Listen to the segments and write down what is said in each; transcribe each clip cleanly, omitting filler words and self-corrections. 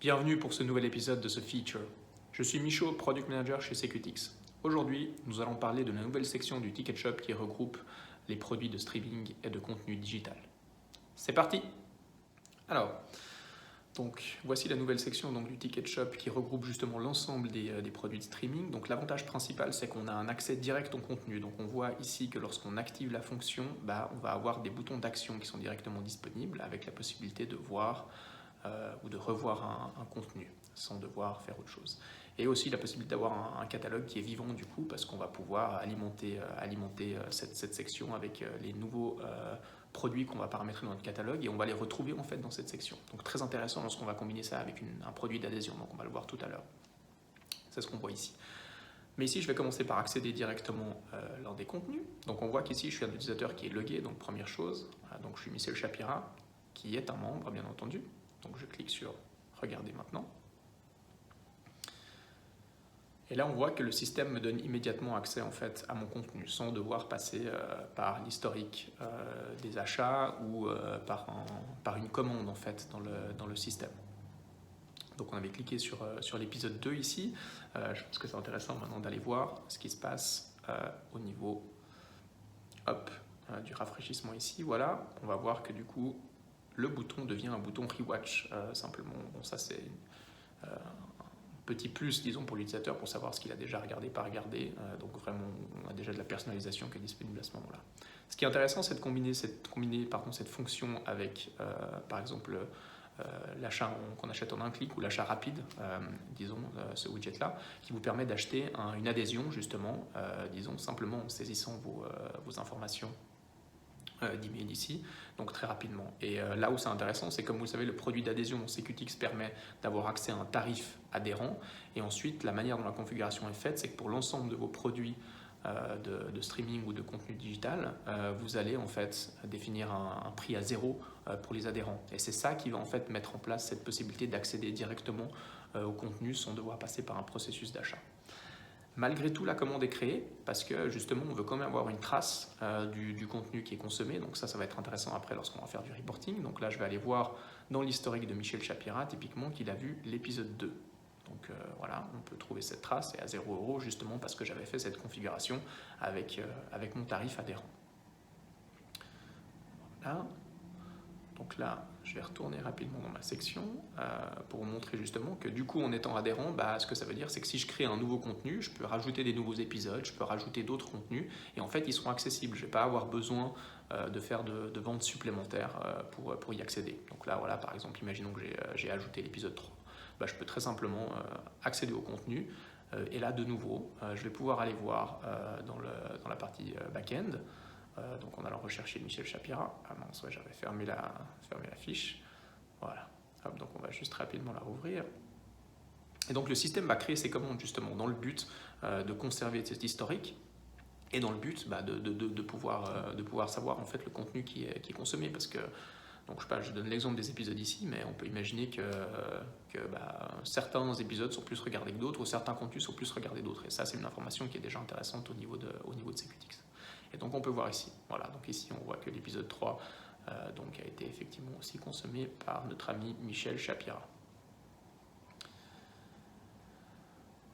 Bienvenue pour ce nouvel épisode de ce feature. Je suis Michaud, Product Manager chez Secutix. Aujourd'hui, nous allons parler de la nouvelle section du Ticket Shop qui regroupe les produits de streaming et de contenu digital. C'est parti! Voici la nouvelle section du Ticket Shop qui regroupe justement l'ensemble des produits de streaming. Donc l'avantage principal, c'est qu'on a un accès direct au contenu. Donc on voit ici que lorsqu'on active la fonction, on va avoir des boutons d'action qui sont directement disponibles avec la possibilité de voir ou de revoir un contenu sans devoir faire autre chose. Et aussi la possibilité d'avoir un catalogue qui est vivant du coup parce qu'on va pouvoir alimenter cette section avec les nouveaux produits qu'on va paramétrer dans notre catalogue et on va les retrouver en fait dans cette section. Donc très intéressant lorsqu'on va combiner ça avec un produit d'adhésion, donc on va le voir tout à l'heure. C'est ce qu'on voit ici. Mais ici, je vais commencer par accéder directement lors des contenus. Donc on voit qu'ici, je suis un utilisateur qui est logué, donc première chose. Donc je suis Michel Chapira, qui est un membre, bien entendu. Donc je clique sur « Regarder maintenant ». Et là, on voit que le système me donne immédiatement accès en fait, à mon contenu, sans devoir passer par l'historique des achats ou par une commande en fait, dans le système. Donc on avait cliqué sur l'épisode 2 ici. Je pense que c'est intéressant maintenant d'aller voir ce qui se passe au niveau du rafraîchissement ici. Voilà, on va voir que du coup, le bouton devient un bouton Rewatch simplement. Bon, ça c'est un petit plus, disons, pour l'utilisateur pour savoir ce qu'il a déjà regardé, pas regardé. Donc vraiment, on a déjà de la personnalisation qui est disponible à ce moment-là. Ce qui est intéressant, c'est de combiner cette fonction avec, par exemple, l'achat qu'on achète en un clic ou l'achat rapide, disons, ce widget-là, qui vous permet d'acheter une adhésion, justement, disons, simplement en saisissant vos informations d'email ici, donc très rapidement. Et là où c'est intéressant, c'est comme vous le savez, le produit d'adhésion dans Secutix permet d'avoir accès à un tarif adhérent. Et ensuite, la manière dont la configuration est faite, c'est que pour l'ensemble de vos produits de streaming ou de contenu digital, vous allez en fait définir un prix à 0 pour les adhérents. Et c'est ça qui va en fait mettre en place cette possibilité d'accéder directement au contenu sans devoir passer par un processus d'achat. Malgré tout, la commande est créée parce que justement, on veut quand même avoir une trace du contenu qui est consommé. Donc ça va être intéressant après lorsqu'on va faire du reporting. Donc là, je vais aller voir dans l'historique de Michel Chapira, typiquement, qu'il a vu l'épisode 2. Donc voilà, on peut trouver cette trace et à 0 € justement parce que j'avais fait cette configuration avec mon tarif adhérent. Voilà. Donc là, je vais retourner rapidement dans ma section pour vous montrer justement que du coup, en étant adhérent, ce que ça veut dire, c'est que si je crée un nouveau contenu, je peux rajouter des nouveaux épisodes, je peux rajouter d'autres contenus, et en fait, ils seront accessibles. Je ne vais pas avoir besoin de faire de ventes supplémentaires pour y accéder. Donc là, voilà, par exemple, imaginons que j'ai ajouté l'épisode 3. Je peux très simplement accéder au contenu, et là, de nouveau, je vais pouvoir aller voir dans la partie back-end, donc en allant rechercher Michel Chapira. Ah mince, ouais, j'avais fermé la fiche. Voilà. Hop, donc on va juste rapidement la rouvrir. Et donc le système va créer ces commandes justement dans le but de conserver cet historique et dans le but de pouvoir savoir en fait le contenu qui est consommé parce que donc je donne l'exemple des épisodes ici, mais on peut imaginer que certains épisodes sont plus regardés que d'autres ou certains contenus sont plus regardés d'autres. Et ça, c'est une information qui est déjà intéressante au niveau de Secutix. Et donc on peut voir ici, voilà, donc ici on voit que l'épisode 3 a été effectivement aussi consommé par notre ami Michel Chapira.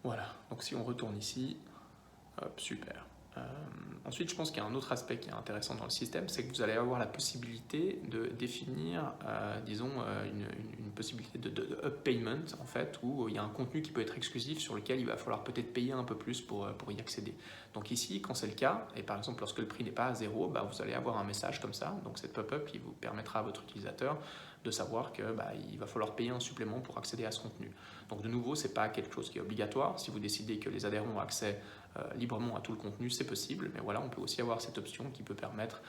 Voilà, donc si on retourne ici, hop, super. Ensuite, je pense qu'il y a un autre aspect qui est intéressant dans le système, c'est que vous allez avoir la possibilité de définir, une possibilité de up payment, en fait, où il y a un contenu qui peut être exclusif sur lequel il va falloir peut-être payer un peu plus pour y accéder. Donc ici, quand c'est le cas, et par exemple lorsque le prix n'est pas à 0, vous allez avoir un message comme ça, donc cette pop-up qui vous permettra à votre utilisateur de savoir qu'il va falloir payer un supplément pour accéder à ce contenu. Donc de nouveau, ce n'est pas quelque chose qui est obligatoire. Si vous décidez que les adhérents ont accès librement à tout le contenu, c'est possible, mais voilà, on peut aussi avoir cette option qui peut permettre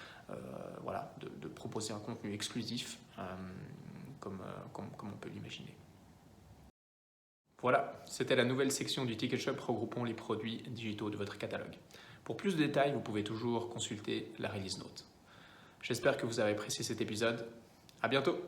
de proposer un contenu exclusif comme on peut l'imaginer. Voilà, c'était la nouvelle section du Ticket Shop regroupant les produits digitaux de votre catalogue. Pour plus de détails, vous pouvez toujours consulter la release note. J'espère que vous avez apprécié cet épisode. À bientôt!